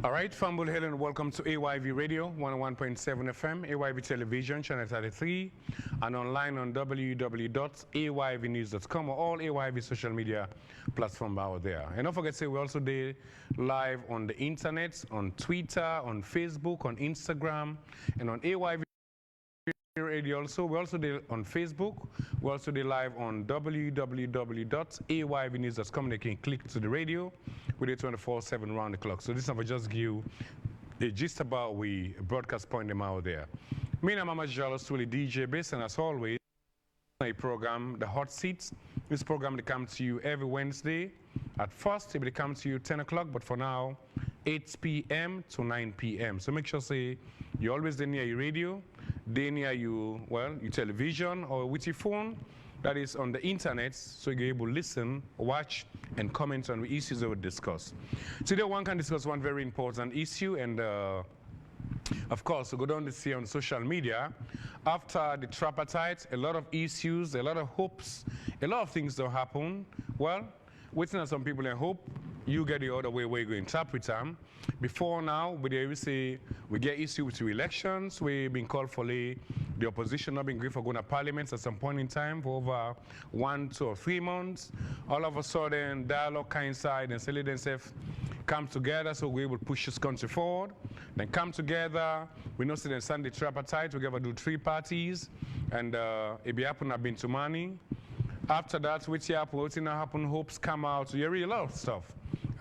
All right, Fambul Hill and welcome to AYV Radio 101.7 FM, AYV Television, Channel 33, and online on www.ayvnews.com or all AYV social media platforms out there. And don't forget to say we're also there live on the internet, on Twitter, on Facebook, on Instagram, and on AYV Radio also. We're also there on Facebook. We're also there live on www.ayvnews.com. They can click to the radio. We're there 24/7 round the clock. So this is just give you a gist about we broadcast point them out there. Me and Mama Jalo Suli DJ Bass, and as always, a program, The Hot Seats. This program will come to you every Wednesday. At first, it will come to you 10 o'clock, but for now, 8 p.m. to 9 p.m. So make sure say you're always there near your radio, there near you, well, your television or with your phone that is on the internet, so you're able to listen, watch, and comment on the issues that we discuss. Today, one can discuss one very important issue, and of course, we go down to see on social media. After the Tripartite, a lot of issues, a lot of hopes, a lot of things don't happen. Well, waiting on some people and hope you get the other way where you interpret them. Before now, we say we get issue with the elections. We've been called for the opposition not being great for going to parliament at some point in time for over 1, 2, or 3 months. All of a sudden, dialogue coincide and Sally themselves come together so we're able to push this country forward. Then come together, we know that Sunday Tripartite, we ever do 3 parties, and it be happen have been to money. After that, what's happen, hopes come out, so you read a lot of stuff.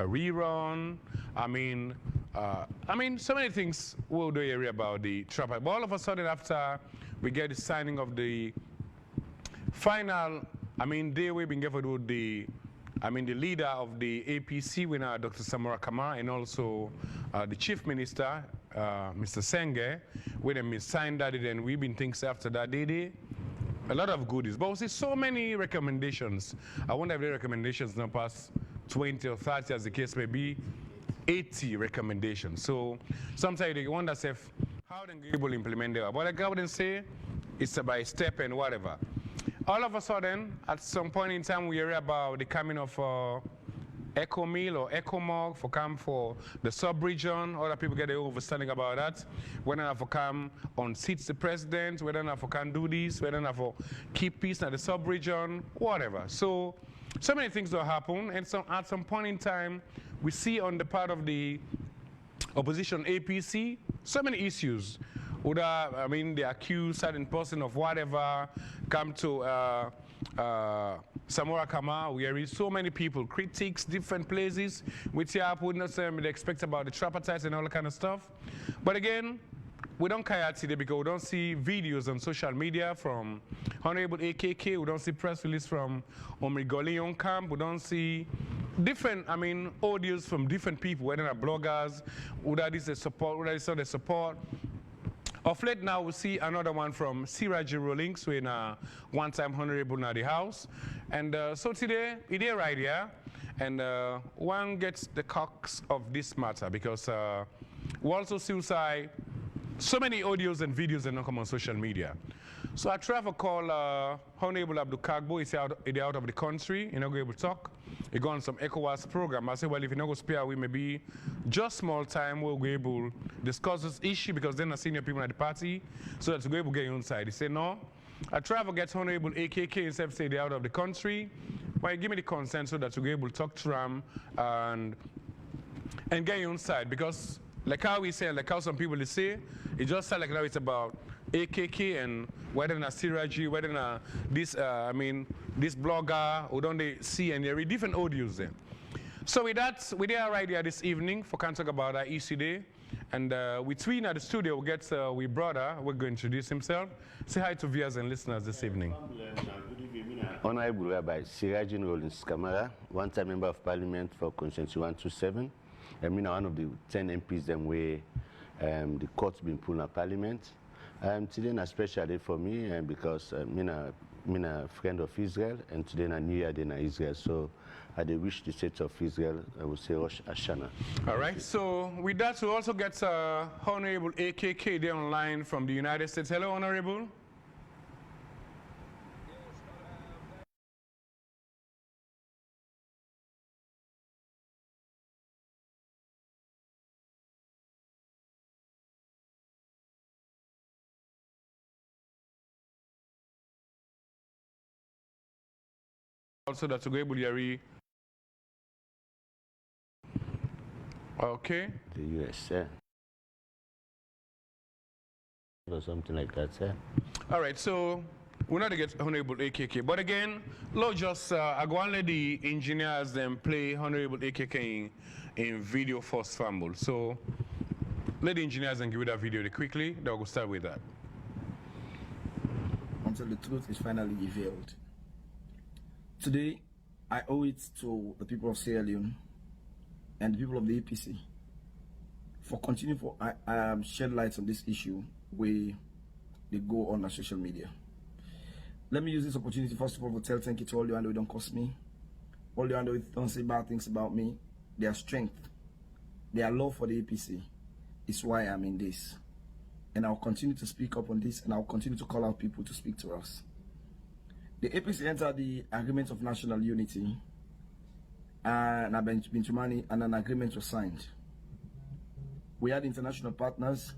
A rerun, I mean, so many things we'll do here about the Tripartite. But all of a sudden, after we get the signing of the final, day we've been given with the leader of the APC, winner, Dr. Samora Kamara, and also the chief minister, Mr. Senge, when they signed that, and we've been things after that day. A lot of goodies, but we see so many recommendations. I wonder if the recommendations now pass 20 or 30, as the case may be, 80 recommendations. So sometimes they wonder how they able to implement them. But like I wouldn't say it's by step and whatever. All of a sudden, at some point in time, we hear about the coming of Eco Mill or Eco Mog for come for the sub-region. Other people get their understanding about that. Whether or not for come on seats the president, whether or not for can do this, whether or not for keep peace at the sub-region, whatever. So many things will happen, and so at some point in time, we see on the part of the opposition APC, so many issues. They accuse certain person of whatever, come to Samora Kama, we read so many people, critics, different places, which would not say they expect about the Tripartite and all that kind of stuff. But again, we don't care today because we don't see videos on social media from Honorable AKK, we don't see press release from Leone camp, we don't see different, audios from different people, whether they're bloggers, whether this is support, whether it's not the support. Of late now, we see another one from Siraji Rawlings, who in one-time honorable in the House. And so today, it is right here, and one gets the crux of this matter because we also see so many audios and videos that don't come on social media. So I try to call Honorable Abdul Kagbo. He's out of the country. He's not able to talk. He go on some ECOWAS program. I say, well, if you not go spare, we maybe just small time we'll be able to discuss this issue because then I senior people at the party so that we're able to get inside. He said, no. I try to get Honorable AKK himself say they're out of the country, but he give me the consent so that we're able to talk to them and get inside because like how we say, like how some people say, it just sounds like now it's about AKK and whether or not Siraji, whether or not this, this blogger, who don't they see and they read different audios there. So with that, we are right here this evening for can talk about our issue day. And with Tween at the studio, we get with brother, we're going to introduce himself. Say hi to viewers and listeners this evening. Honorable Rabbi Siraji Rawlings Kamara, one-time member of Parliament for Constituency 127. I'm one of the 10 MPs them where the court's been pulled in Parliament. Today especially for me because I'm a friend of Israel and today a New Year in Israel. So I wish the state of Israel, I would say Rosh Hashanah. All right, so with that we also get Honorable AKK there online from the United States. Hello, Honorable. also that to go able to okay. The US, yeah. Or something like that, yeah. All right, so we're not to get Honorable AKK, but again, let's just I go and let the engineers then play Honorable AKK in video first fumble. So let the engineers then give you that video quickly. Then we'll start with that. Until the truth is finally revealed. Today, I owe it to the people of Sierra Leone and the people of the APC for continuing to shed light on this issue where they go on social media. Let me use this opportunity first of all to tell thank you to all you and who don't cost me, all you and who don't say bad things about me. Their strength, their love for the APC is why I'm in this. And I'll continue to speak up on this, and I'll continue to call out people to speak to us. The APC entered the Agreement of National Unity, and Bintumani, and an agreement was signed. We had international partners,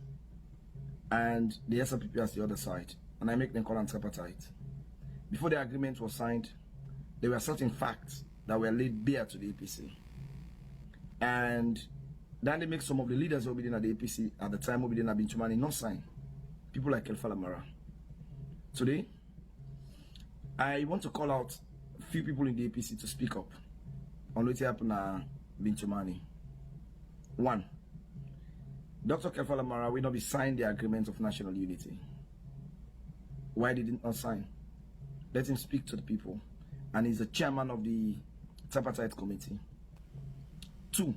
and the SLPP as the other side, and I make them call on Tripartite. Before the agreement was signed, there were certain facts that were laid bare to the APC. And then they make some of the leaders who were in the APC at the time who were in Bintumani not sign. People like Kelfa Lamara. Today, I want to call out a few people in the APC to speak up on what happened at Bintumani. One, Dr. Kelfa Lamara will not be signed the Agreement of National Unity. Why did he not sign? Let him speak to the people. And he's the chairman of the Tripartite Committee. Two,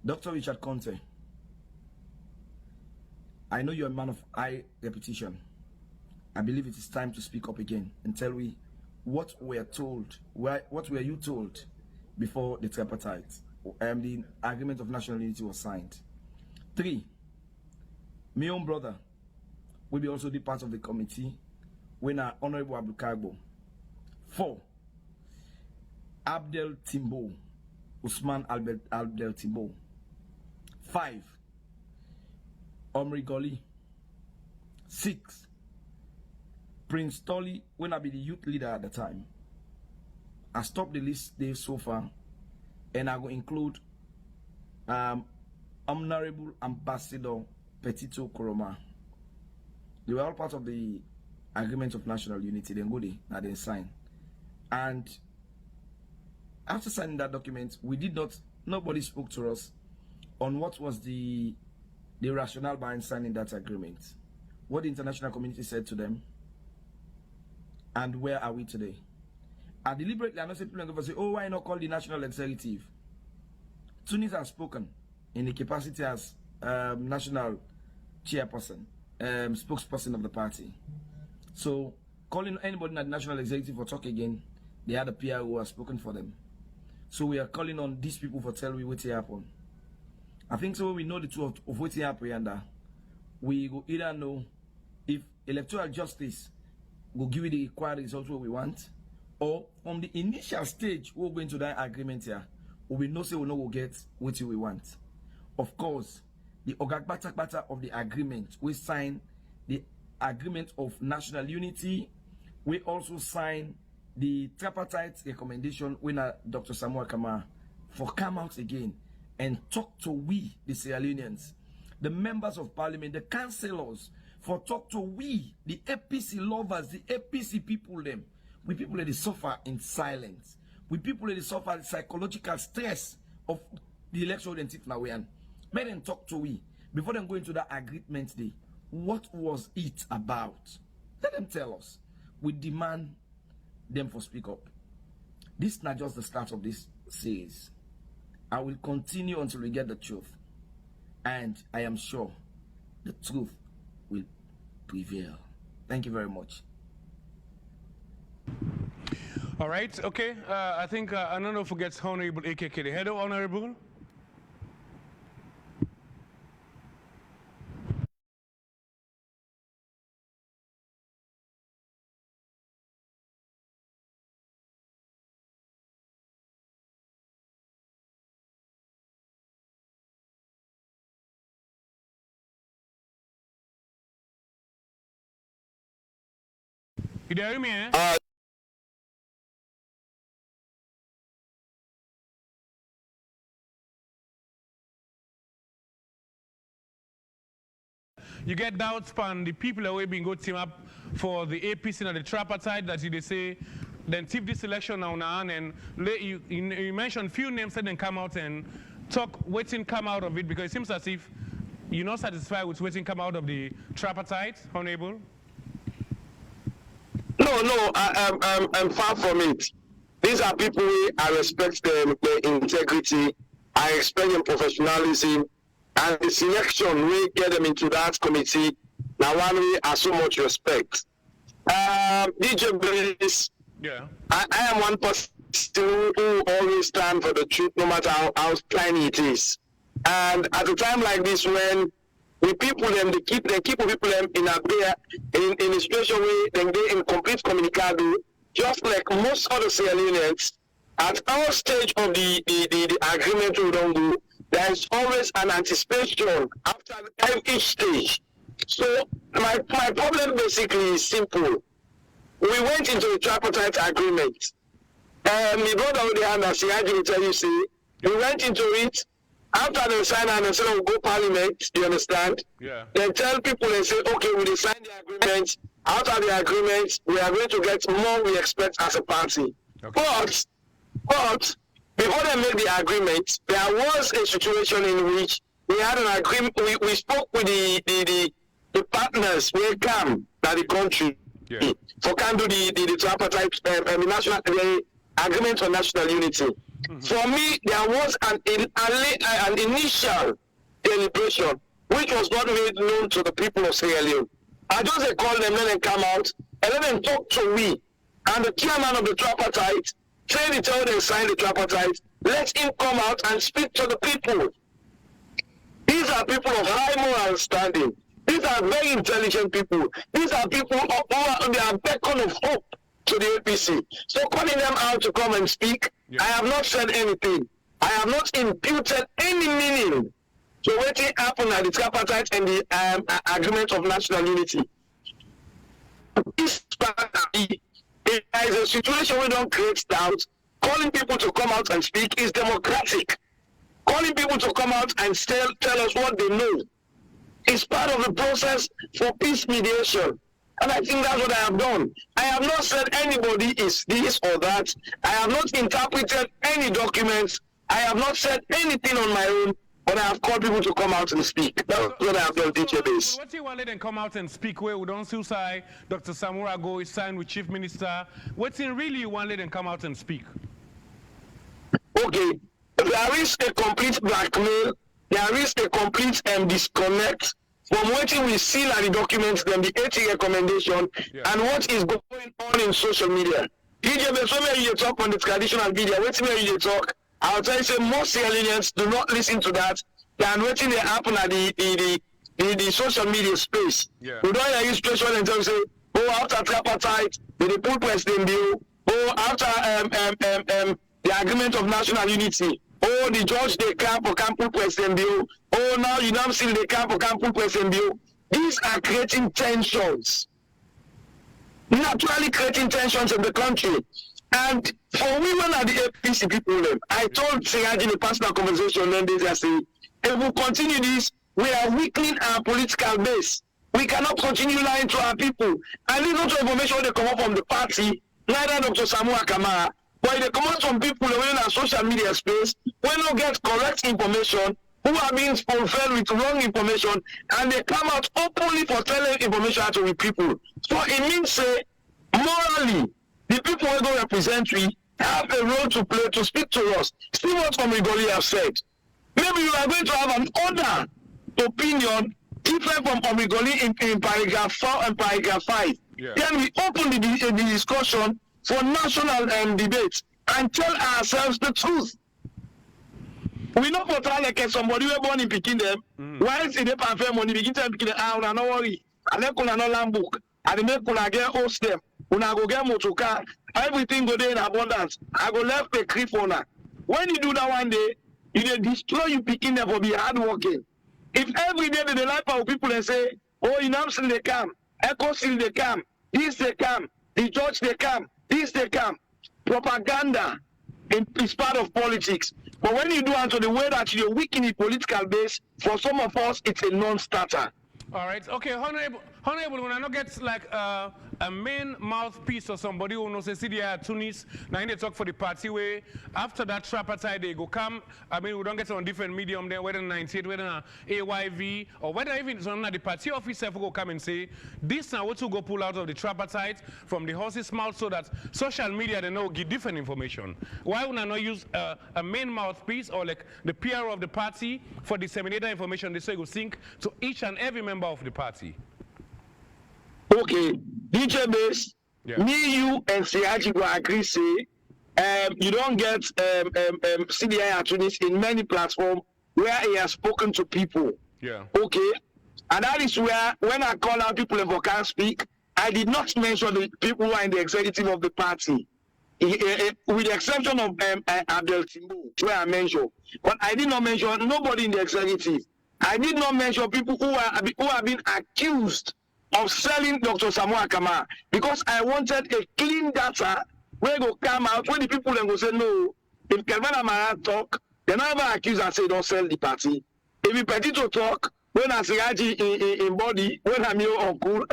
Dr. Richard Conte. I know you're a man of high reputation. I believe it is time to speak up again and tell me what we are told, what were you told before the Tripartite, the Agreement of National Unity was signed. Three, my own brother will be also be part of the committee when Honorable Abdul. Four, Abdel Timbo, Usman Abdel Timbo. Five, Omri Goli. Six, Prince Tolly, when I be the youth leader at the time. I stopped the list there so far, and I will include Honorable Ambassador Petito Koroma. They were all part of the Agreement of National Unity. Then go there, and then sign. And after signing that document, nobody spoke to us on what was the rationale behind signing that agreement, what the international community said to them, and where are we today. And deliberately, I know some people are going to say, oh, why not call the national executive? Tunis has spoken in the capacity as national chairperson, spokesperson of the party. So calling anybody at the national executive for talk again, they had a PR who has spoken for them. So we are calling on these people for telling me what happened. I think so when we know the truth of what happened, and we will either know if electoral justice will give you the required results what we want, or from the initial stage we'll go into that agreement here, we know say we know we'll get what we want. Of course, the Ogagbata of the agreement, we sign the Agreement of National Unity. We also sign the Tripartite recommendation when Dr. Samuel Kamara for come out again and talk to we, the Sierra Leoneans, the members of parliament, the councillors, for talk to we, the APC lovers, the APC people them. We people that suffer in silence. We people that suffer psychological stress of the election and sit now. Let them talk to we before them go into that agreement day. What was it about? Let them tell us. We demand them for speak up. This is not just the start of this series. I will continue until we get the truth. And I am sure the truth will prevail. Thank you very much. All right, okay. I think I don't know if forgets Honorable AKK. Hello, Honorable. You there, me? you get doubts on the people that will be go team up for the APC and the Tripartite that they say, then tip this election now and you mentioned few names that then come out and talk waiting come out of it, because it seems as if you're not satisfied with waiting come out of the Tripartite, Honorable. No, I'm far from it. These are people I respect them, their integrity, I respect their professionalism, and the selection we get them into that committee. Now, one way I so much respect. DJ Blaze, yeah, I am one person who always stand for the truth, no matter how tiny it is. And at a time like this, when the people them, they keep people them in a situation where they in complete communicado, just like most other Sierra Leoneans, at our stage of the agreement we don't do, there is always an anticipation after each stage. So my problem basically is simple. We went into a tripartite agreement. My brother on the hand, as Siraji will tell you, see, we went into it. After they sign and they say, oh, go parliament, you understand? Yeah. They tell people, they say, okay, we will sign the agreement. After the agreement, we are going to get more we expect as a party. Okay. But before they make the agreement, there was a situation in which we had an agreement. We spoke with the partners who come to the country for can do the tripartite the agreement for national unity. Mm-hmm. For me, there was an initial deliberation which was not made known to the people of Sierra Leone. I just called them, let them come out, and let them talk to me. And the chairman of the tripartite, they tell them sign the tripartite, let him come out and speak to the people. These are people of high moral standing. These are very intelligent people. These are people who are on the beacon of hope to the APC. So calling them out to come and speak, I have not said anything. I have not imputed any meaning to what happened at the tripartite and the agreement of national unity. If there is a situation we don't create doubt, calling people to come out and speak is democratic. Calling people to come out and tell us what they know is part of the process for peace mediation. And I think that's what I have done. I have not said anybody is this or that. I have not interpreted any documents. I have not said anything on my own, but I have called people to come out and speak. That's what I have done, DJ Base. What you want to let them come out and speak where we don't see Dr. Samura go is signed with Chief Minister. What's in really you want to let them come out and speak? Okay. There is a complete blackmail. There is a complete disconnect from what we see at the documents, then the 80 recommendation, and what is going on in social media. DJ, when you talk on the traditional media, when you talk, I'll tell you, say, most Sierra Leoneans do not listen to that than waiting they happen at the social media space. Yeah. We don't hear you special and say, oh, after tripartite, the pull president bill, oh, after the agreement of national unity, oh, the judge they camp for Campus President Bill. Oh, now you don't see the camp for Campus President Bill. These are creating tensions. Naturally creating tensions in the country. And for women at the APC people, I told Siraj in a personal conversation then they say, if we continue this, we are weakening our political base. We cannot continue lying to our people. And this not information they come up from the party, neither Dr. Samua Kamara. But they come out from people who are in a social media space, when they get correct information, who are being fulfilled with wrong information, and they come out openly for telling information to the people. So it means, say, morally, the people who don't represent we have a role to play to speak to us. See what Omigoli have said. Maybe you are going to have an other opinion different from Omigoli in paragraph 4 and paragraph 5. Yeah. Then we open the discussion for national debate and tell ourselves the truth. We not for try like somebody who born in picking them. Why is it they pay money begin to picking them? No worry. And then kuna no land book. And then kuna get host them. Una go get motoka. Everything go there in abundance. I go left the cliff owner. When you do that one day, you destroy you picking them for be hardworking. If every day they like our people and say, oh, in Amsterdam they come, Echo still they come, this they come, the judge they come. This they come. Propaganda is part of politics. But when you do unto the way that you're weakening the political base, for some of us, it's a non-starter. All right. Okay, honorable, when I not get like a main mouthpiece or somebody who knows the CDI Tunis, now they talk for the party way. After that tripartite, they go come. I mean, we don't get on different medium there, whether 98, whether AYV, or whether even some the party officer go come and say, this now what to go pull out of the tripartite from the horse's mouth so that social media they know give different information. Why would I not use a main mouthpiece or like the PR of the party for disseminate the information they say go sync to each and every member of the party? Okay, DJ Base, me, you, and Siaji will agree say, you don't get CDI attorneys in many platforms where he has spoken to people. Yeah. Okay, and that is where when I call out people who can't speak, I did not mention the people who are in the executive of the party. With the exception of Abdel Timbo, where I mentioned, but I did not mention nobody in the executive. I did not mention people who have been accused of selling Dr. Samuel Kama because I wanted a clean data where go come out when the people then go say no. If Kelvin Amara talk, they never accuse and say don't sell the party. If you Petito talk, when I say in body, when I'm your uncle,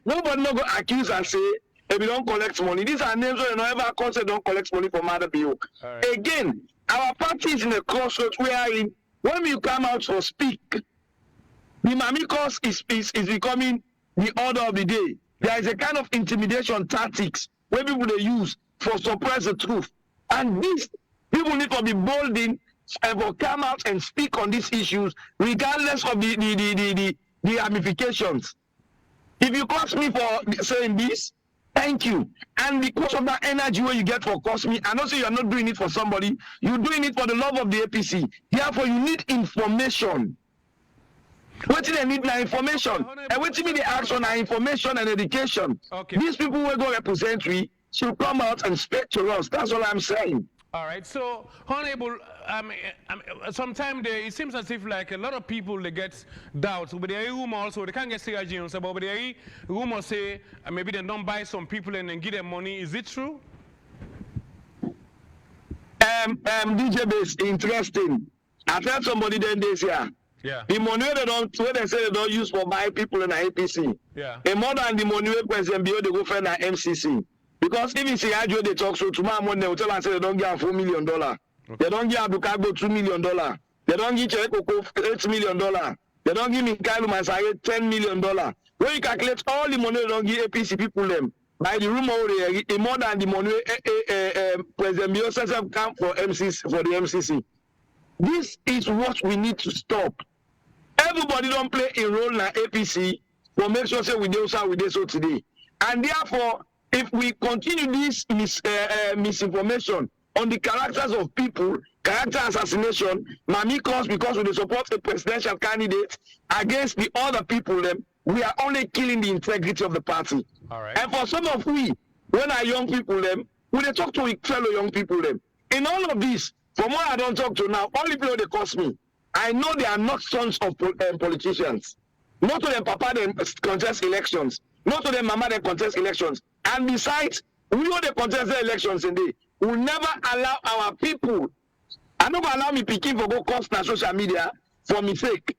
nobody no go accuse and say if you don't collect money. These are names where you never consider don't collect money from other people. Right. Again, our party is in a crossroads wherein when we come out to speak, the mamikos is becoming the order of the day. There is a kind of intimidation tactics where people they use for suppress the truth. And these people need to be bold in and for come out and speak on these issues, regardless of the ramifications. If you cost me for saying this, thank you. And because of that energy where you get for cost me, and also you are not doing it for somebody, you're doing it for the love of the APC. Therefore, you need information. What do they need now? Information. And what do you mean the action are information and education? Okay. These people will go represent we should come out and speak to us. That's all I'm saying. All right. So, Honorable, sometimes it seems as if like a lot of people they get doubts. But there are rumors, so they can't get serious. But there are rumors say maybe they don't buy some people and then give them money. Is it true? DJ Base, interesting. I've heard somebody then this year. Yeah. The money where they say they don't use for buy people in the APC. Yeah. And more than the money where President Bio they go find an MCC. Because even see how they talk so tomorrow morning they will tell and say they don't give $4 million. Okay. They don't give Abukago $2 million. They don't give Chekoko $8 million. They don't give Mikailu Masai $10 million. When you calculate all the money they don't give APC people them, by the rumor more than the money President Bio says come for MCC for the MCC. This is what we need to stop. Everybody don't play a role in APC for make sure say we do so today. And therefore, if we continue this misinformation on the characters of people, character assassination, mamikos because we support a presidential candidate against the other people, then we are only killing the integrity of the party. All right. And for some of we, when our young people, them, when they talk to fellow young people, them, in all of this, from what I don't talk to now, all the people they cost me, I know they are not sons of politicians. Not to them papa they contest elections. Not to them mama they contest elections. And besides, we know they contest the elections indeed. We will never allow our people. I don't allow me picking for go cost na social media for mistake.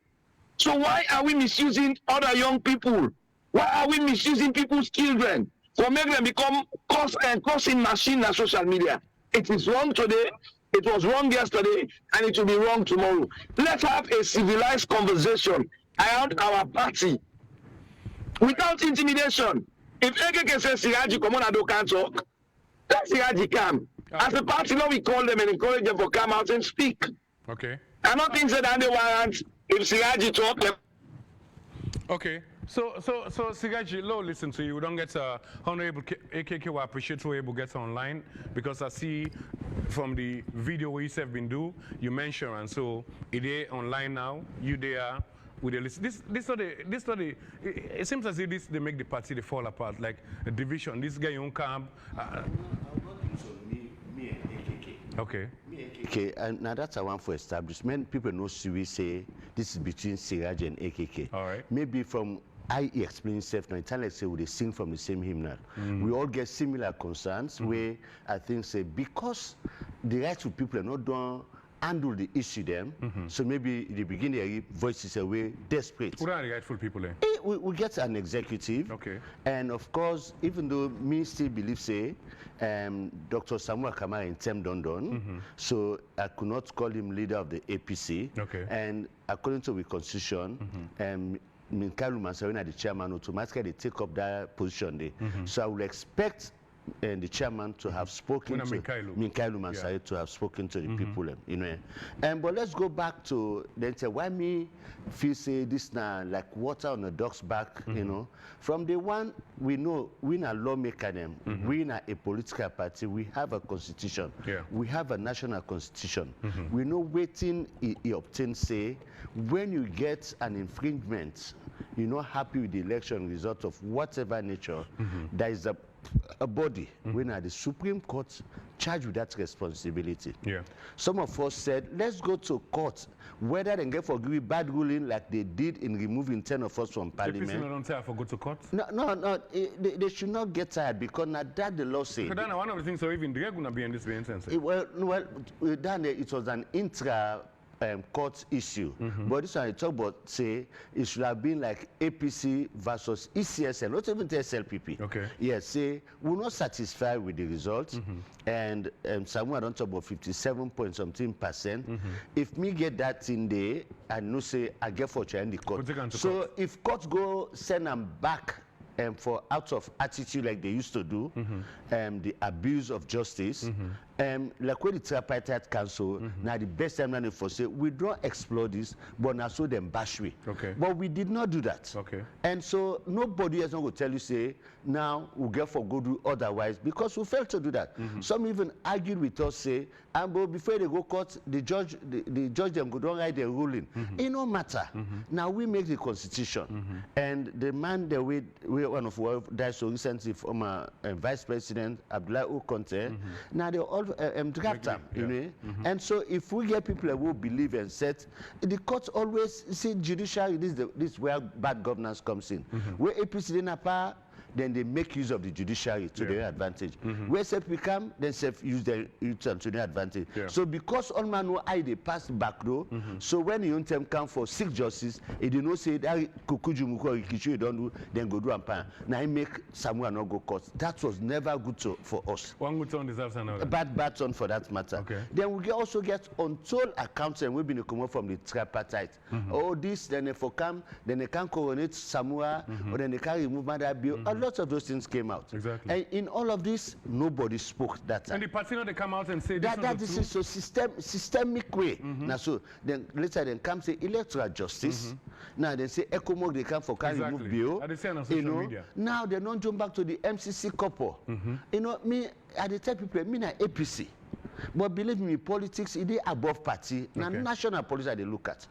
So why are we misusing other young people? Why are we misusing people's children for make them become causing machine na social media? It is wrong today. It was wrong yesterday, and it will be wrong tomorrow. Let's have a civilized conversation around our party without intimidation. If AKK says Siraji come on and can't talk, let Siraji come. As a party, now we call them and encourage them to come out and speak. Okay. I don't think that they warrant if Siraji talk. Okay. So Sigaji, Lo, listen to you. We don't get Honorable AKK will appreciate who able get online because I see from the video we have been do, you mentioned, and so it is online now. You there with the list. It seems as if this they make the party they fall apart like a division. This guy on camp. Me and AKK. Okay. Okay, and now that's a one for establishment. People know we say this is between Siraj and AKK. All right. Maybe from I explain self now, let's say we sing from the same hymnal. We all get similar concerns where I think say because the rights of people are not done handle the issue then. So maybe in the beginning, voices away, desperate. Who are the rightful people then? We get an executive. Okay. And of course, even though me still believe, say, Dr. Samuel Kamara in Tem Dondon, so I could not call him leader of the APC. Okay. And according to the constitution, Minkailu Mansarina, the chairman, automatically they take up that position there. So I would expect the chairman to have spoken to Minkailu Mansari to have spoken to the people, you know. But let's go back to then say why me feel say this now like water on a duck's back, you know. From the one we know we are lawmaker them, we are a political party, we have a constitution, we have a national constitution. We know waiting he obtains say when you get an infringement, you're not happy with the election result of whatever nature, there is a body, when at the Supreme Court, charged with that responsibility. Some of us said, let's go to court, whether they get forgive bad ruling like they did in removing 10 of us from parliament. The people don't say I forgot to court? No, they should not get tired because not that the law says. Because one of the things, so even they're going to be in this instance. Well, then it was an intra court issue. But this one I talk about, say, it should have been like APC versus ECSL, not even the SLPP. Okay. Yes, say, we're not satisfied with the results. And somewhere don't talk about 57.something%. If me get that in there, I know say, I get for in the court. So if court go send them back for out of attitude like they used to do, the abuse of justice, like when the Tripartite Council, now the best time for say, we don't explore this, but now so them bash we. But we did not do that. And so nobody is not going to tell you, say, now we'll get for go do otherwise, because we failed to do that. Some even argued with us, say, and but before they go court, the judge them go don't write the ruling. It no matter. Now we make the constitution. And the man that we one of our died so recently, former Vice President Abdullah Okonte, now they all draft them, you know. And so if we get people who believe and set, the courts always see judiciary, this where bad governance comes in. Where APC in power, then they make use of the judiciary to their advantage. Where self become, then self use their to their advantage. So because all man know I they pass back door, so when the own term come for 6 justice, it do not say that Kukujumuko or Ikichu don't do, then go do and pan. Now I make someone not go court. That was never good for us. One good turn deserves another. Bad turn for that matter. Then we also get untold accounts and we've been come from the tripartite. Oh, this, then they for come, then they can coronate Samoa, or then they can remove that bill. Lots of those things came out. And in all of this, nobody spoke that time. And the party, they come out and say this is so systemic way. Now, so then later then come say electoral justice. Now they say ECOWAS they come for can remove bill. They say on social media. Now they don't jump back to the MCC couple. You know, me I tell people, me na APC. But believe me, politics it is above party. Now national politics they look at.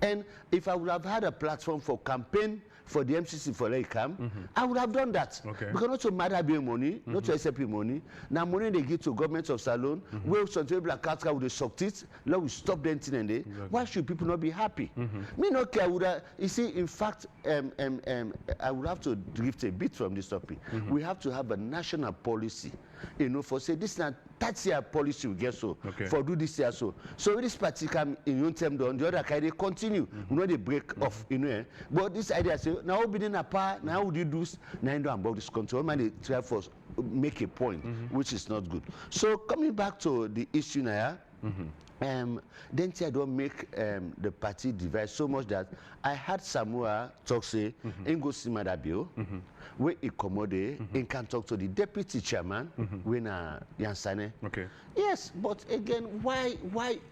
And if I would have had a platform for campaign for the MCC for Laikam, I would have done that. Because not to matter be money, not to SLP money. Now money they give to government of Salon, where some people like Katka would have sucked it, now we stop the thing and they. Why should people not be happy? Me not care. You see, in fact, I would have to drift a bit from this topic. We have to have a national policy, you know, for say this now that's your policy we get so for do this year so. So this party come in your term done, the other kind they continue. You know they break off, you know. But this idea say now we didn't apart, now we do this, now you know about this control. Man, they try for make a point, which is not good. So coming back to the issue now. Then I don't make the party divide so much that I had Samoa talk say, in go see Madabio, where he accommodate, and can talk to the deputy chairman, when Yansane. Yes, but again, why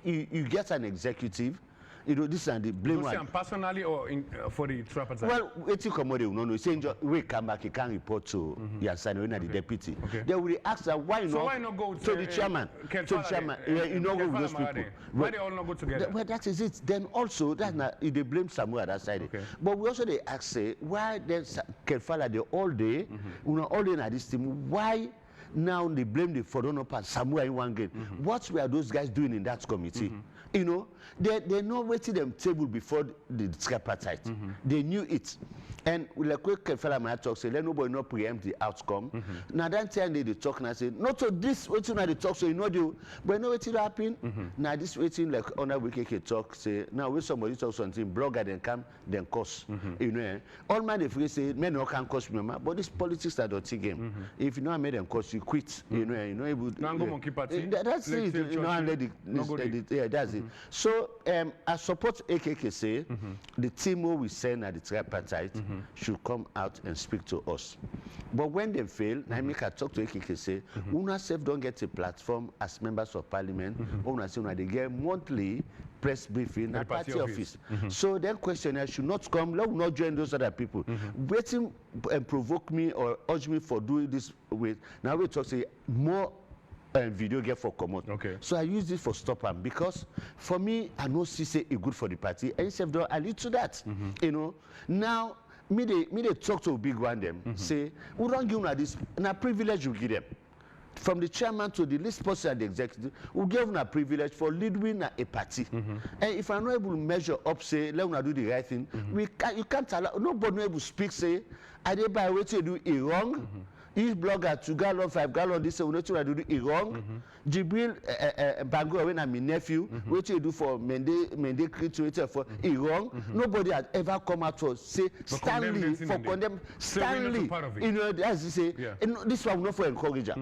you get an executive? You know, this and the blame one. Personally or for the Tripartite? Well, it's commodity. No, saying we come back, he can report to Yansane, the deputy. They will ask her why not. So why not go to the chairman? To the chairman, you know, with those people. Why they all not go together? Well, that is it. Then also, that's not they blame somewhere that side. But we also they ask say why then Kelfala the all day, you know, all day at this team. Why? Now they blame the Fodonopa somewhere in one game. What were those guys doing in that committee? You know, they know waiting them table before the tripartite. They knew it. And like we fellow my talk say, let nobody not preempt the outcome. Now that time they talk and I say, not to this waiting at the talk, so you know do, but no waiting happen. Now this waiting like on a week talk say, now when somebody talks something, blogger then come, then cost. You know, all man if we say men no can cost me, but this politics are dirty game. If you know I made them cost, you quit. You know able. Monkey party. That's it. You know, and let yeah, that's it. So I support AKK say the team who we send at the tripartite should come out and speak to us. But when they fail, I make a talk to AKK say, Una self don't get a platform as members of parliament. Una say they get monthly press briefing at party office. So their questionnaire should not come. Let not join those other people. Waiting and provoke me or urge me for doing this with. Now we talk say more. Video get for common. Okay. So I use this for stop them because for me, I know see say it good for the party. And instead of I lead to that. You know. Now me they talk to a big one them say we don't give them this and a privilege you give them. From the chairman to the least person and the executive, we give them a privilege for leading a party. And if I'm not able to measure up, say, let us do the right thing, you can't allow, nobody able to speak, say, I did by what you do it wrong. Each blogger 2 gallon, 5 gallon, this we do it wrong. Jibril Bango, when I'm my nephew, what you do for Mende creator for it wrong. Nobody had ever come out to say Stanley for condemn Stanley. You know, as you say, this one not for encourager.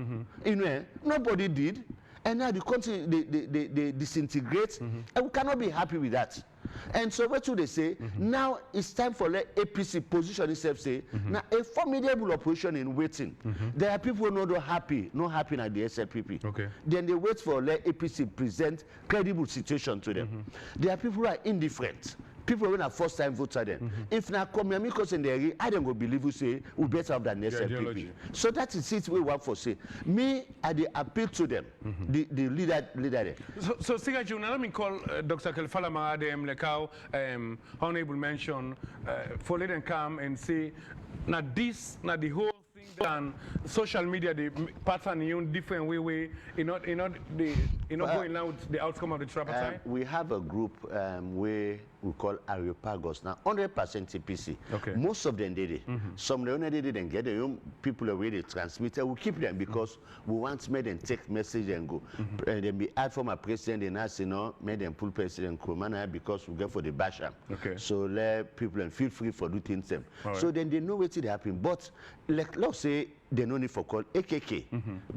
You know, nobody did. And now the country they disintegrate, and we cannot be happy with that. And so what do they say? Now it's time for let APC position itself say, now a formidable opposition in waiting. There are people who are not happy at the SLPP. Okay. Then they wait for let APC present credible situation to them. There are people who are indifferent. People who are first time voter then. If now come here, because in the area, I don't go believe you say we better have than SLPP. So that is it we want for say. Me, I appeal to them, the leader there. So Sigaju, now let me call Dr. Kelfala Maadem Lekau, honorable mention, for let them come and say, now this, now the whole thing done, social media, the pattern in different way, going out the outcome of the tripartite. We have a group where we call Areopagos now 100% APC. Okay. Most of them did it. Some they only didn't get them. People already transmitted. We keep them because we want to make them take message and go. And then be add from a president and us, make them pull president Krumana because we go for the Basham. Okay. So let people and feel free for do things them. Right. So then they know what it happen. But like let's say they no need for call AKK.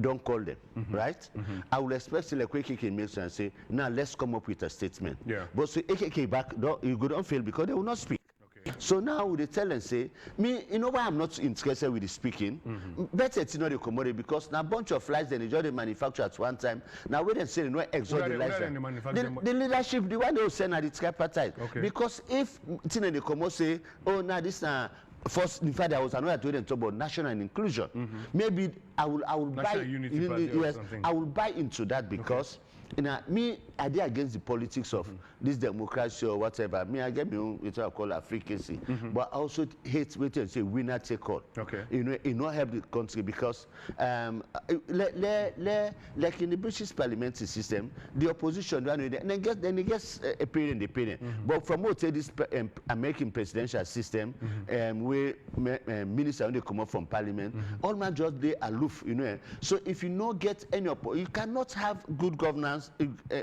Don't call them, right? I will expect like AKK makes and say, now let's come up with a statement. Yeah. But so AKK back, you go don't fail because they will not speak. Okay. So now they tell and say, me, you know why I'm not interested with the speaking? Better it's not the commodity because now a bunch of flies they enjoy the manufacture at one time. Now when they say no exalt the license. The leadership, the one they will send at the tripartite. Okay. Because if the commodity say, oh now this now first, in fact, there was another to them talk about national inclusion. Maybe I will buy. Yes, I will buy into that because me, I did against the politics of this democracy or whatever. Me, I get me what I call Africacy, but I also hate what you say winner take all. Okay, it not help the country because like in the British parliamentary system, the opposition then it gets a period. But from what say this American presidential system, where ministers only come up from parliament, all man just they aloof, So if you not get any you cannot have good governance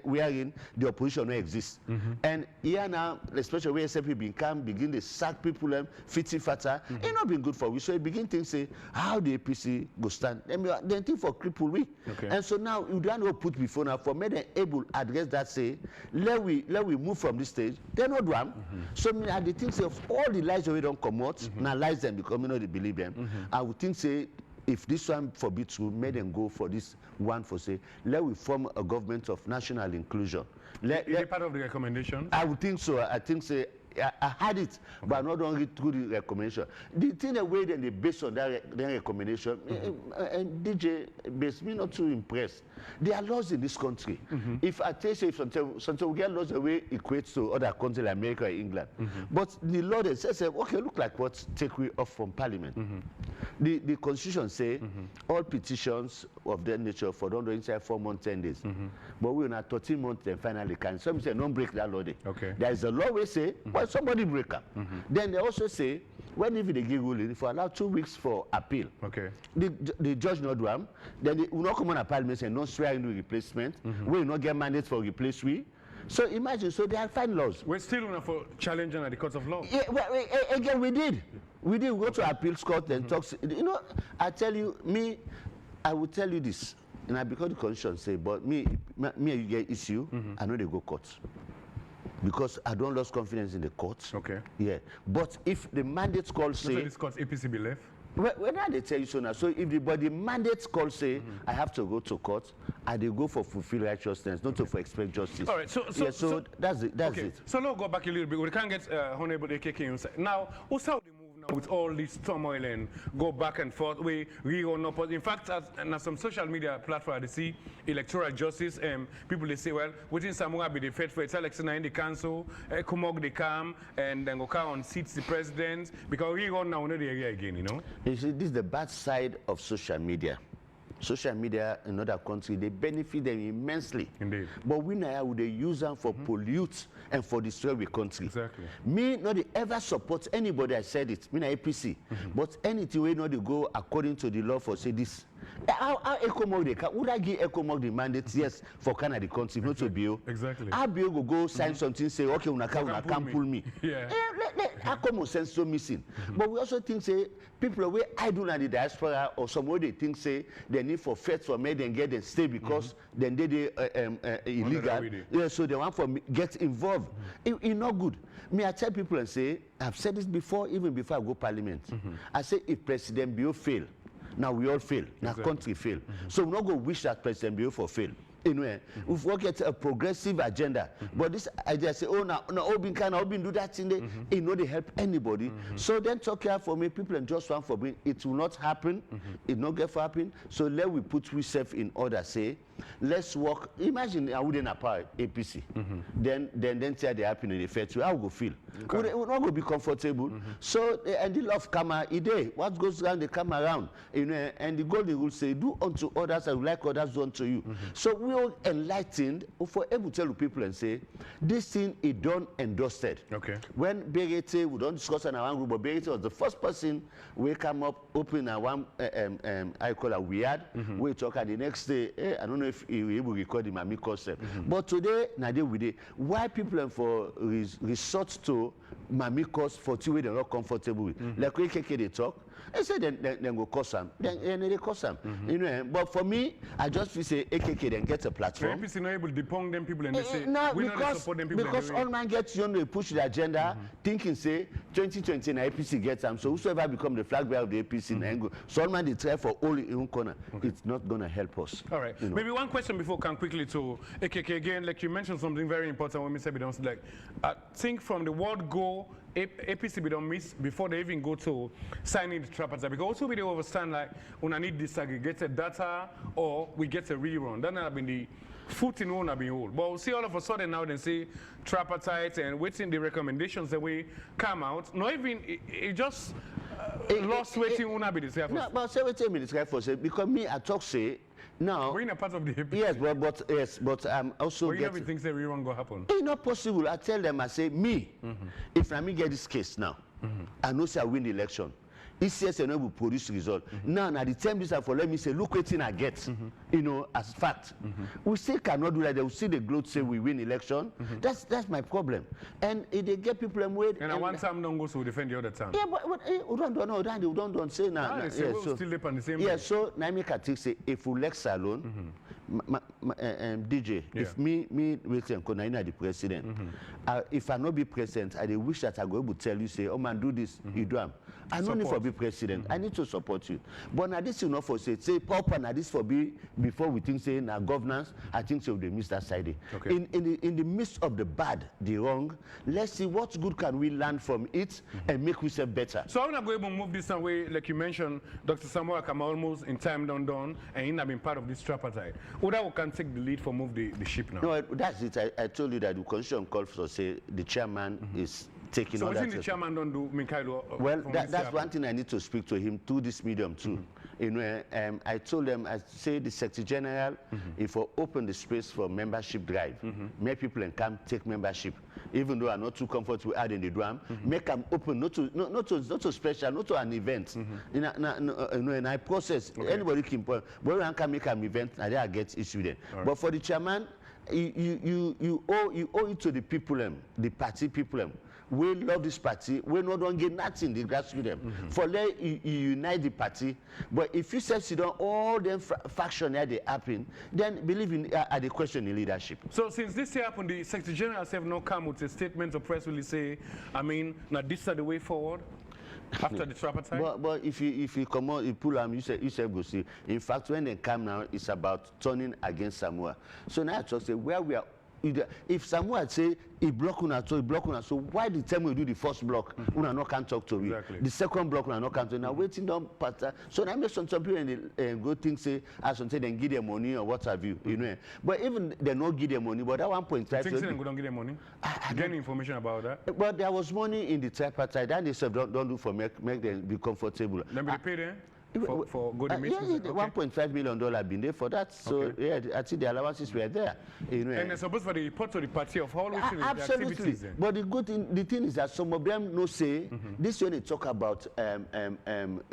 wherein the opposition no exists. And here now, especially where SLP begin to sack people and fitty fatter, it not been good for we. So it begin to say how the APC go stand. Then think for cripple we. Okay. And so now you don't know put before now for me they able address that say let we move from this stage. They're not one. So I the things of all the lies we don't come out, now lies them because we know they believe them. I would think say if this one forbids to make them go for this one for say, let we form a government of national inclusion. Is it part of the recommendation? I would think so. I think say I had it, but not only through the recommendation. The thing the way then they based on that recommendation, and DJ based me not too impressed. There are laws in this country. If I tell you sometimes we get laws the way equates to other countries like America or England. But the law that says, okay, look like what take we off from parliament. The constitution say all petitions of that nature for don't do inside 4 months, 10 days. But we are 13 months then finally can. Some say don't break that law. Okay. There is a law we say, well, somebody break up. Then they also say, when if they give ruling, if we allow 2 weeks for appeal, okay, the judge not do them, then they will not come on a parliament and not swear into replacement. We will not get mandate for replace we. So imagine, so they have fine laws. We're still on for challenging at the courts of law. Yeah, well, again, we did. We go to appeals court and talk. You know, I tell you, I will tell you this, and I because the constitution say, but me you get issue, I know they go courts. Because I don't lose confidence in the courts. Okay. Yeah. But if the mandate call say... So this court's APC be left? When they tell you so now, so if the mandate call say, I have to go to court, I they go for fulfill righteousness, not to for expect justice. All right, so that's it. That's it. So now go back a little bit. We can't get Honorable AKK inside. Now, what's how they move now with all this turmoil and go back and forth? We run up. In fact, as some social media platform, they see electoral justice, people they say, well, within Samoa be the fed for its election in the council, Kumog they come, and then go on seats the president, because we run now in the area again, you know? You see, this is the bad side of social media. Social media in other countries, they benefit them immensely. Indeed. But we now would use them for pollute and for destroy the country. Exactly. Me not ever support anybody, I said it, me na APC. But anything we not go according to the law for say this. How ECOWAS they can, would I give ECOWAS the mandate, yes, for Canada country, not to Bio? Exactly. How Bio go sign something, say, okay, una can't pull me. Yeah. How common sense so missing? But we also think, say, people away idle in the diaspora or some way they think, say, they need for feds for me, then get and stay because then they illegal. Yeah, so they want for me, get involved. It's not good. Me, I tell people and say, I've said this before, even before I go parliament. I say, if President Bio fail, now we all fail. Now country fail. So we're not going to wish that President Bio for fail. Anyway, we've worked at a progressive agenda. But this idea say, oh, now Obin can Obin do that thing, they know they help anybody. So then talk here for me, people and just want for me, it will not happen. It not get for happen. So let we put ourselves in order, say, let's work. Imagine I wouldn't apply APC. Then say they happen in the fair to how we go feel. Okay. We're not going to be comfortable. So and the love come a day. What goes around, they come around. You know, and the golden rule say, do unto others and like others do unto you. So we are enlightened for able to tell people and say, this thing is done and dusted. Okay. When Berete, we don't discuss in our group, but Berete was the first person we come up, open a one, I call a weird. We talk and the next day, I don't know if we will record the Mami concept. But today, Nade with it, why people for resort to Mami cost for two way they're not comfortable with. Like we they talk, I say then go cost them. Then they cost them. You know, but for me, I just feel say AKK then get a platform. APC not able to depong them people and they say no, we not support them people. Because all man gets you know push the agenda, thinking say 2020 and APC gets them. So whosoever become the flag bearer of the APC, so all man they try for all in one corner. It's not gonna help us. All right. You know. Maybe one question before come quickly to AKK again. Like you mentioned something very important when we said we don't like. I think from the word go. APC we don't miss before they even go to signing the Tripartite because also we don't understand like when I need disaggregated data or we get a rerun. That have been the foot in one have been old. But we see all of a sudden now they say Tripartite and waiting the recommendations that we come out. Not even it just lost waiting one be the no, but say waiting me the for say because me I talk say now we're in a part of the APC. Yes, but I'm also getting. But you think the rerun go happen? It's not possible. I tell them, I say, me, if I get this case now, I know say I win the election. ECS will produce result. Now, the time this for let me say, look what I get, you know, as fact. We still cannot do that. They will see the gloat say we win election. That's my problem. And if they get people and wait. And one time don't go so defend the other time. Yeah, but we don't say now. Yeah, so still live on the same. Yeah, way. So now me can say if we elect Salon, DJ, if me wait and Konaina the president, if I not be president, I wish that I go able to tell you say, oh man, do this, you do am. I don't need for be president. I need to support you. But now this is not for say Papa now this for be before we think say now governance. I think so they miss that side. Okay. In the midst of the bad, the wrong, let's see what good can we learn from it and make ourselves better. So I'm not going to move this way, like you mentioned, Dr. Samuel come almost in time done, and he not been part of this tripartite. Who can take the lead for move the ship now? No, that's it. I told you that the constitution calls for say the chairman is taking so all that. So the chairman don't do, Mikhailo? Well, that's one thing I need to speak to him through this medium too. You know, I told them, I say the Secretary General, if we open the space for membership drive, make people can come take membership, even though I'm not too comfortable adding the drum, make them open, not to special, not to an event. In a process, anybody can, but when can make an event, I dare get issue then. But for the chairman, you owe it to the people, the party people. We love this party. We don't get nothing. The grassroots them. For let you unite the party. But if you say sit down, all them faction that they happen, then believe in the question in leadership. So since this year happened, the Secretary General have not come with a statement or press release say, I mean, now this is the way forward. After the tripartite? But if you come out, you pull them, you say go see. In fact, when they come now, it's about turning against Samoa. So now I just say where we are. If Samoa say he block una so why the time we do the first block una no can talk to me? The second block una no can talk. Now waiting down pattern. So now make some people and go think say as some say then give them money or what have you, you know. But even they not give them money, but that 1.5. Think they don't give them money? Get information about that. But there was money in the tripartite, and they said don't do for make them be comfortable. Then be paid them? For good meetings? Yeah, $1.5 million been there for that. So yeah, I think the allowances were there. You know, and it's supposed for the report to the party of all absolutely. But the thing is that some of them no say this when they talk about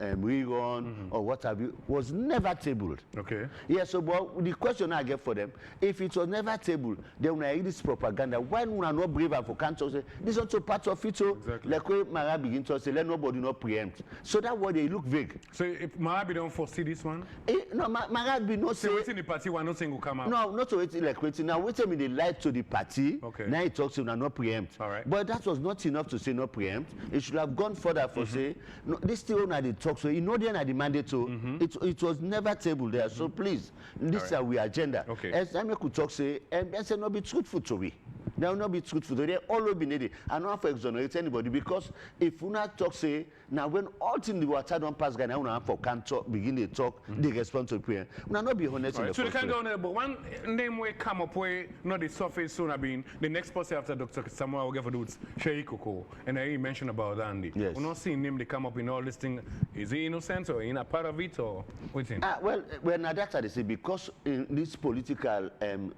rerun or what have you was never tabled. Okay. Yeah. So but the question I get for them, if it was never tabled, then when I read this propaganda, why we are not brave for cancer? Say this is also part of it. So like when Mara begin to say let nobody not preempt. So that way they look vague. So if Marabi don't foresee this one? No, Marabi no say. So waiting the party one not saying will come out. No, not to waiting like waiting. Now waiting me they lied to the party. Okay. Now he talks to not preempt. All right. But that was not enough to say not preempt. It should have gone further for say no, this still not the talk. So you know they are the mandate to. It was never tabled there. So please, this is our agenda. Okay. As time you could talk say and that's not be truthful to me. They will not be truthful. They always be needed. I don't have to exonerate anybody because if you not talk say now when all things the water don't pass, Ghana will have for can't talk, begin to talk, they respond to prayer. We not be honest in the so they can't go on there, but one name will come up where not the surface soon have been the next person after Dr. Samuel will get for do it's Sheikoko. And I mentioned about Andy. Yes. We're not seeing him they come up in all this thing. Is he innocent or in a part of it or what's in? Well, now that's what they say because in this political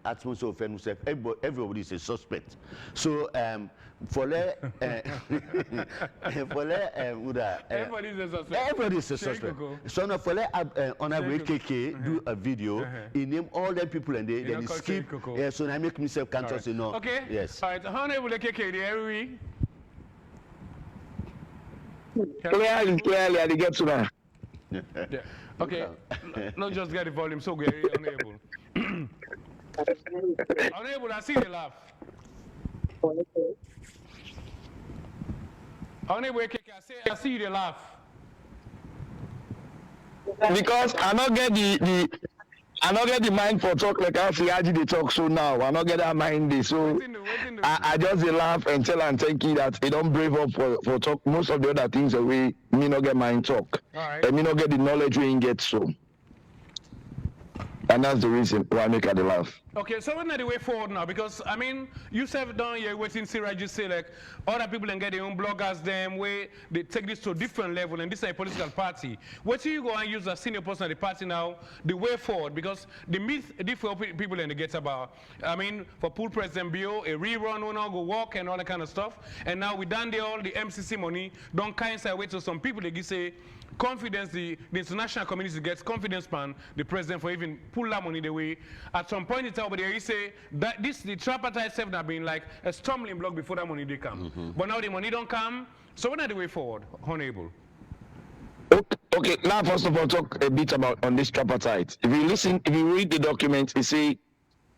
atmosphere of everybody is a suspect. So for everybody is a suspect. Everybody is a suspect. So now for Honorable KK do a video, he name all the people and then he skip. Yeah, so I make myself can't say no. Okay. Yes. All right. Honorable KK, the Clearly, I get to that. Yeah. Okay. Not just get the volume, so Gary, unable. Unable, I see you laugh. Unable, I see you laugh. Because I not get the mind for talk like how Siaji they talk so now. I not get that mind day. So I just laugh and tell and thank you that they don't brave up for talk most of the other things away. Me not get mind talk. Right. And me not get the knowledge we get so. And that's the reason why I make her laugh. Okay, so we're not the way forward now because I mean you said down here waiting Siraj just say like other people can get their own bloggers them where they take this to a different level and this is a political party. What do you go and use as senior person of the party now the way forward because the myth different people in the get about I mean for pool president Bio a rerun will not go walk and all that kind of stuff and now we done all the MCC money don't kind of way to some people they say confidence the international community gets confidence man the president for even pull that money the way at some point in time but they say that the tripartite self have been like a stumbling block before that money they come but now the money don't come so we're not the way forward honorable. Okay, now first of all talk a bit about on this tripartite. If you read the document you see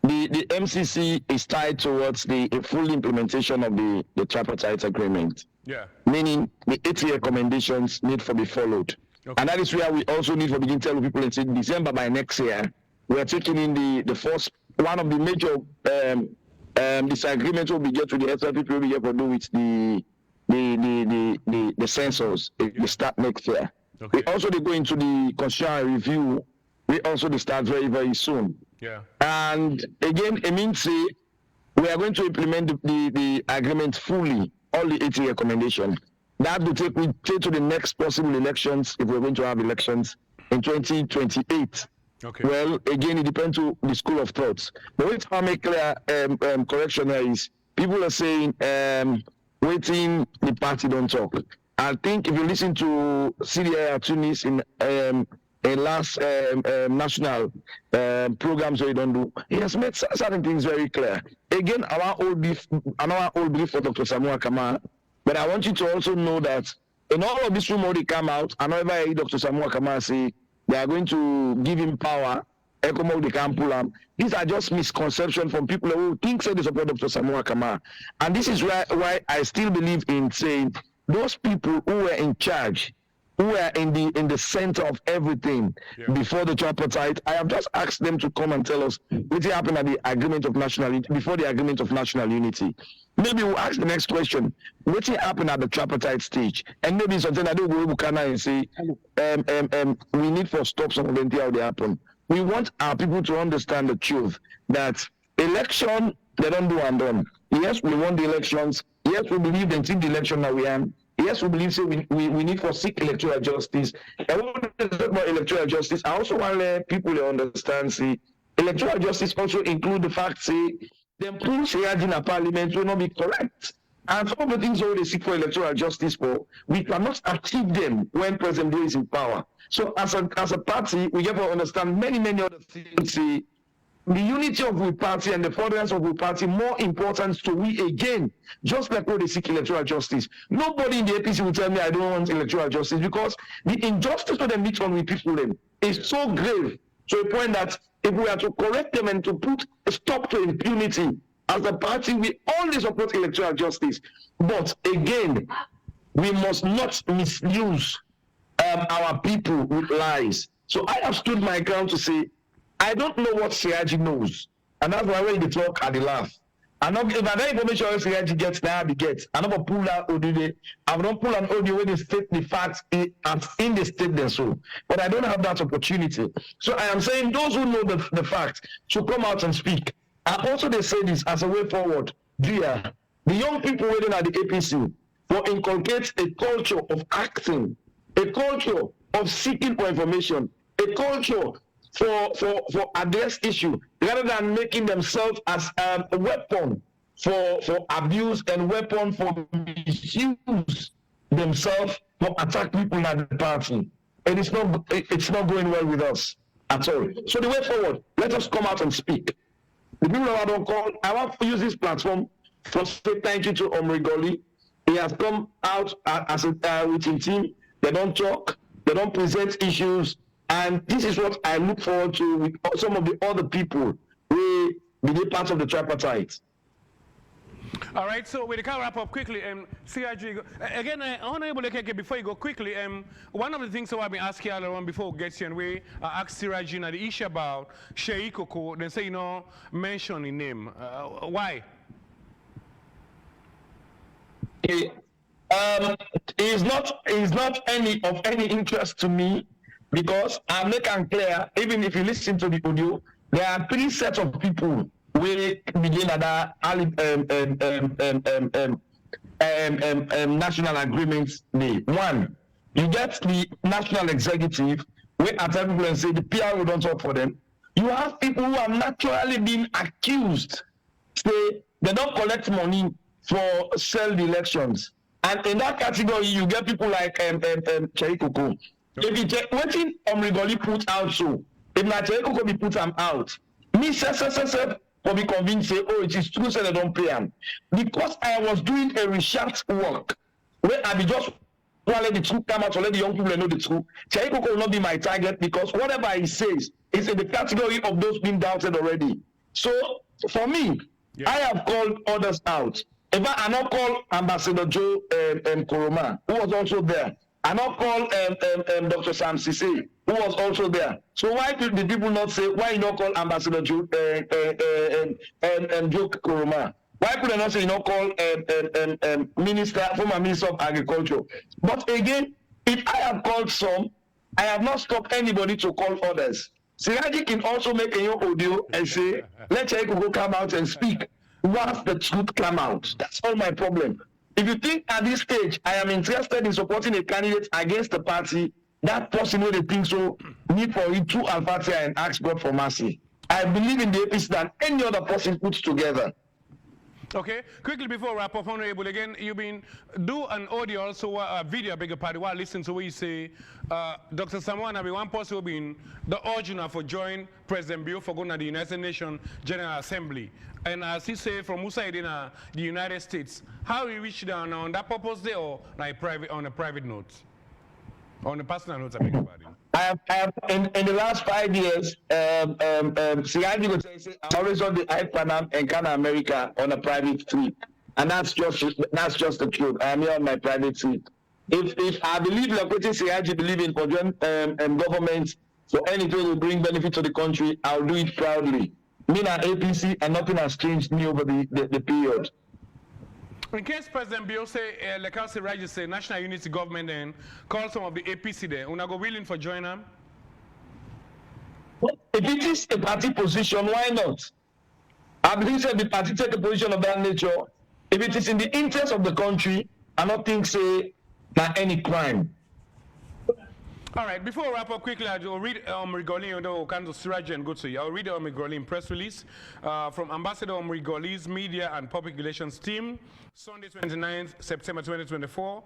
the MCC is tied towards the full implementation of the tripartite agreement. Yeah. Meaning the 8 recommendations need to be followed. Okay. And that is where we also need to begin telling people in December by next year, we are taking in the first, one of the major disagreements will be get to the SRP will be here to do with the censors. They start next year. Okay. We also they go into the constitutional review. We also they start very, very soon. Yeah. And again, it means we are going to implement the agreement fully. all the 80 recommendations. That will take to the next possible elections, if we're going to have elections in 2028. Okay. Well, again, it depends on the school of thoughts. The way to make clear correction here is people are saying waiting, the party don't talk. I think if you listen to CDI Tunis in a last national programs where he don't do, he has made certain things very clear. Again, our old belief for Dr. Samuel Kamara, but I want you to also know that in all of this rumor they come out, and whenever I hear Dr. Samuel Kamara say they are going to give him power, ECOWAS they can't pull him. These are just misconceptions from people who think they support Dr. Samuel Kamara. And this is why I still believe in saying those people who were in charge, who were in the center of everything before the tripartite, I have just asked them to come and tell us what happened at the agreement of national unity, before the agreement of national unity. Maybe we'll ask the next question, what happened at the tripartite stage? And maybe something I do go to and say, we need for stop some of them how they happen. We want our people to understand the truth that election, they don't do and done. Yes, we want the elections. Yes, we believe they take the election that we have. Yes, we believe so we need for seek electoral justice. And when we talk about electoral justice, I also want to let people understand, see, electoral justice also include the fact, say, them push in a parliament will not be correct. And some of the things they seek for electoral justice for, we cannot achieve them when President Buhari is in power. So as a party, we have to understand many other things. See, the unity of the party and the furtherance of the party more important to we again, just like when they seek electoral justice. Nobody in the APC will tell me I don't want electoral justice, because the injustice to them meet on with people them is so grave to a point that if we are to correct them and to put a stop to impunity, as a party, we only support electoral justice. But again, we must not misuse our people with lies. So I have stood my ground to say, I don't know what Siraji knows. And that's why when they talk, I laugh. And if I don't information Siraji gets, now I get. I'm not pull out audio. I'm not pull an audio when they state the facts in the statement. So, but I don't have that opportunity. So I am saying those who know the facts should come out and speak. And also they say this as a way forward. Dear, the young people waiting at the APC will inculcate a culture of acting, a culture of seeking for information, a culture for address issue, rather than making themselves as a weapon for abuse and weapon for misuse themselves for attack people at the party. And it's not going well with us at all. So the way forward, let us come out and speak. The people that I don't call, I want to use this platform for say thank you to Omrigoli. He has come out as with his team. They don't talk, they don't present issues. And this is what I look forward to with some of the other people who will be part of the tripartite. All right, so we can wrap up quickly. CIG, again, Honorable Lekeke, before you go quickly, one of the things I've been asking all around before we get you, and we asked Sirajina the issue about Sheikh Koko, they say, mention his name. Why? It's not any interest to me, because I'm making clear, even if you listen to the audio, there are three sets of people we begin at that national agreements day. One, you get the national executive, we attack people and say the PR will don't talk for them. You have people who have naturally been accused, say they don't collect money for sell the elections. And in that category, you get people like Cheikh Koko. If you check what Omrigoli put out, so if not Cheikh Koko be put them out, me say for be convinced, say, oh, it is true, say they don't pay him. Because I was doing a research work where I be just want to let the truth come out, to let the young people know the truth. Cheikh Koko will not be my target, because whatever he says is in the category of those being doubted already. So for me, I have called others out. If I not call Ambassador Joe Koroma, who was also there. I not call Dr. Sam Sisi, who was also there. So why did the people not say, why you not call Ambassador Joe Joe Koroma? Why could they not say you not call former Minister of Agriculture? But again, if I have called some, I have not stopped anybody to call others. Siraji can also make a new audio and say, let Cheikh Koko come out and speak. Once the truth come out, that's all my problem. If you think at this stage I am interested in supporting a candidate against the party, that person will think so, need for it to Al-Fatiha and ask God for mercy. I believe in the APC than any other person put together. Okay, quickly before wrap up, Honorable, again, you've been do an audio also, a video, beg your pardon, while listening to what you say, Dr. Samoa, be one person who been the original for join President Bill for going to the United Nations General Assembly. And as he say from Musa in the United States, how he reached down on that purpose there or like private, on a private note? On a personal note, I beg your pardon. I have in the last 5 years, I always on the Panam and Ghana America on a private trip, and that's just the truth. I am here on my private trip. If I believe like what Siraji believe in for government, so anything will bring benefit to the country, I'll do it proudly. Me and APC, and nothing has changed me over the period. In case President Bill say, like I say, Raji say, National Unity Government then call some of the APC there, una go willing for join them? If it is a party position, why not? I believe that the party take a position of that nature. If it is in the interest of the country, I don't think say that any crime. All right, before we wrap up quickly, I'll read Omrigoli and Okando Siraji and go to you. I'll read the Omrigoli press release from Ambassador Omrigoli's Media and Public Relations team, Sunday 29th September 2024.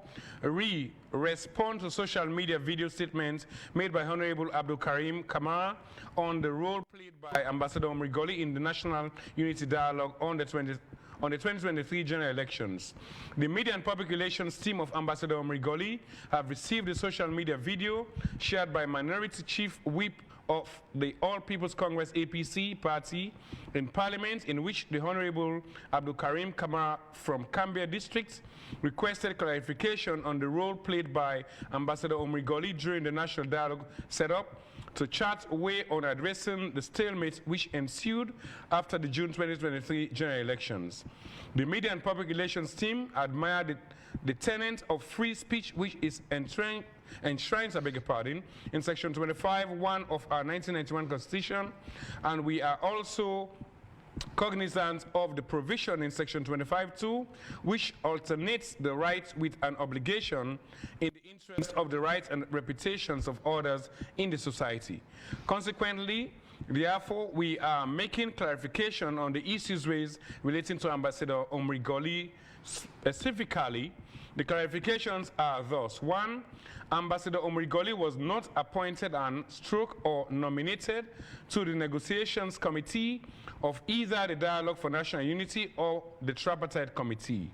Respond to social media video statements made by Honorable Abdul Karim Kamara on the role played by Ambassador Omrigoli in the National Unity Dialogue on the 2023 general elections. The Media and Public Relations team of Ambassador Omrigoli have received a social media video shared by Minority Chief Whip of the All People's Congress APC party in Parliament, in which the Honorable Abdul Karim Kamara from Cambia District requested clarification on the role played by Ambassador Omrigoli during the national dialogue set up to chart a way on addressing the stalemate which ensued after the June 2023 general elections. The Media and Public Relations team admired the tenet of free speech which is enshrined, I beg your pardon, in Section 25(1) of our 1991 Constitution, and we are also cognizant of the provision in Section 25(2), which alternates the right with an obligation in the interest of the rights and reputations of others in the society. Consequently, therefore, we are making clarification on the issues raised relating to Ambassador Omrigoli specifically. The clarifications are thus: 1, Ambassador Omrigoli was not appointed and or nominated to the negotiations committee of either the Dialogue for National Unity or the Tripartite Committee.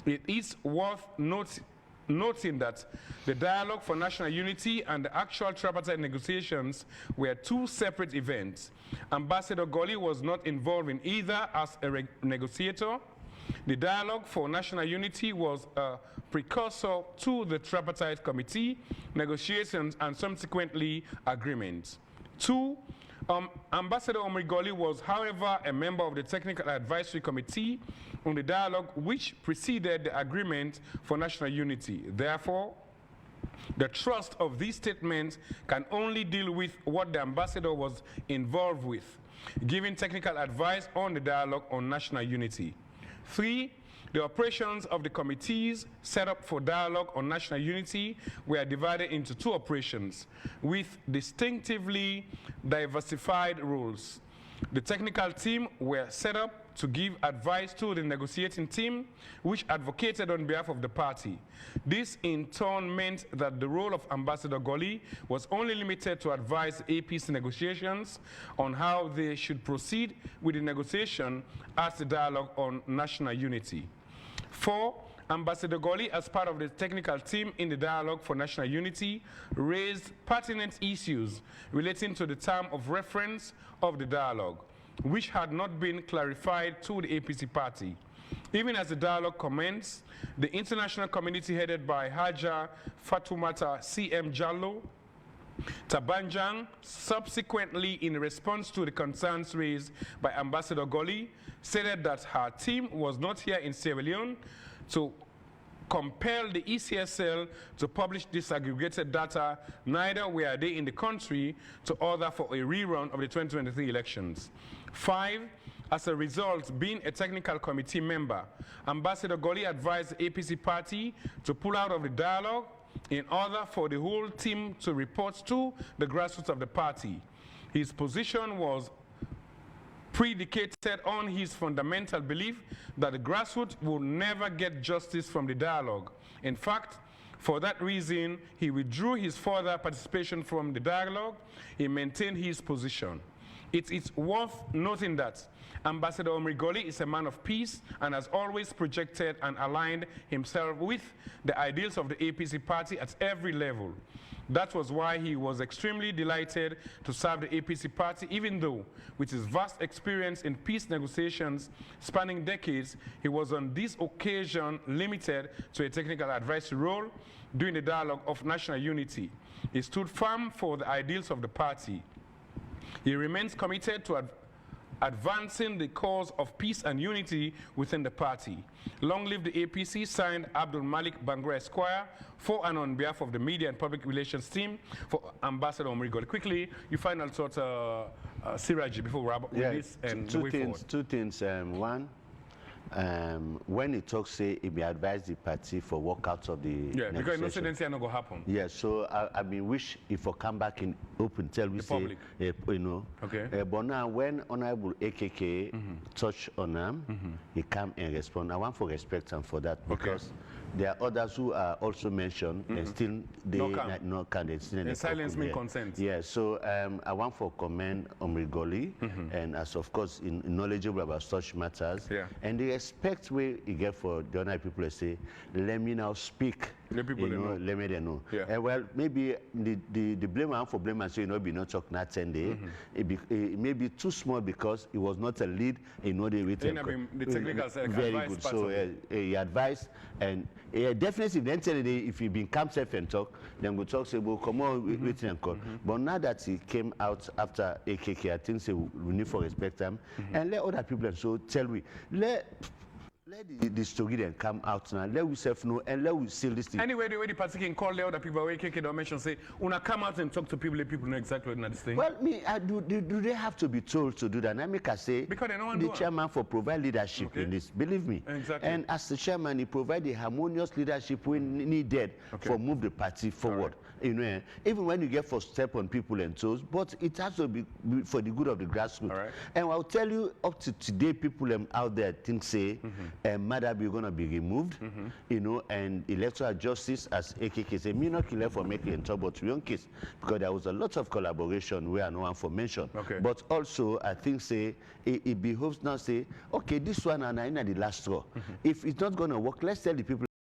It is worth noting that the Dialogue for National Unity and the actual Tripartite negotiations were two separate events. Ambassador Goli was not involved in either as a negotiator. The Dialogue for National Unity was a precursor to the Tripartite Committee negotiations and subsequently agreements. 2, Ambassador Omrigoli was, however, a member of the Technical Advisory Committee on the Dialogue which preceded the Agreement for National Unity. Therefore, the thrust of these statements can only deal with what the ambassador was involved with, giving technical advice on the Dialogue on National Unity. 3, the operations of the committees set up for Dialogue on National Unity were divided into 2 operations with distinctively diversified roles. The technical team were set up to give advice to the negotiating team, which advocated on behalf of the party. This in turn meant that the role of Ambassador Goli was only limited to advise APC negotiations on how they should proceed with the negotiation as the Dialogue on National Unity. 4, Ambassador Goli, as part of the technical team in the Dialogue for National Unity, raised pertinent issues relating to the term of reference of the dialogue, which had not been clarified to the APC party. Even as the dialogue commenced, the international community headed by Haja Fatoumata C.M. Jallo Tabanjang, subsequently in response to the concerns raised by Ambassador Goli, stated that her team was not here in Sierra Leone to compel the ECSL to publish disaggregated data, neither were they in the country to order for a rerun of the 2023 elections. 5, As a result, being a technical committee member, Ambassador Goli advised the APC party to pull out of the dialogue in order for the whole team to report to the grassroots of the party. His position was predicated on his fundamental belief that the grassroots will never get justice from the dialogue. In fact, for that reason, he withdrew his further participation from the dialogue. He maintained his position. It is worth noting that Ambassador Omri Goli is a man of peace and has always projected and aligned himself with the ideals of the APC party at every level. That was why he was extremely delighted to serve the APC party, even though, with his vast experience in peace negotiations spanning decades, he was on this occasion limited to a technical advisory role during the dialogue of national unity. He stood firm for the ideals of the party. He remains committed to advancing the cause of peace and unity within the party. Long live the APC, signed Abdul Malik Bangra Esquire, for and on behalf of the media and public relations team for Ambassador Omri Goli. Quickly, your final thoughts, Siraji, before we wrap up with this and the way forward. Two things. One, when he talks, say, he may advise the party for walkouts of the because no certainty are not going to happen. Yeah, so I mean, wish if I come back in open, tell we say, you know. Okay. But now, when Honorable AKK touch on him, he come and respond. I want for respect and for that, because there are others who are also mentioned and still they no can. Silence means consent. Yeah, so I want for comment Omri Goli, and as of course knowledgeable about such matters, and the respect we get for the other people, they say, let me now speak. Let people know. Let me know. Yeah. Well, maybe the blame one for blame and say, be not talk not 10 days. It may be too small because it was not a lead. The technical side. Very good. So he advised, and definitely then tell you if he been come safe and talk, then we'll talk say, well, come on, wait and call. But now that he came out after AKK, I think say we need to respect him and let other people. So tell we let the story then come out now. Let we self know and let we seal this thing. Anyway, the way the party can call the other people, where KK don't mention, say, una come out and talk to people, let people know exactly what this thing. Well, do they have to be told to do that? And I make us say, because they don't the chairman for provide leadership in this. Believe me. Exactly. And as the chairman, he provide the harmonious leadership we needed for move the party forward. You know, even when you get for step on people and toes, but it has to be for the good of the grassroots. And I'll tell you, up to today, people out there think say, Madabi going to be removed, you know, and electoral justice, as AKK say, me not kill for making and talk about your case, because there was a lot of collaboration where no one for mention. But also, I think say it behoves now say, okay, this one and I in the last straw. If it's not going to work, let's tell the people.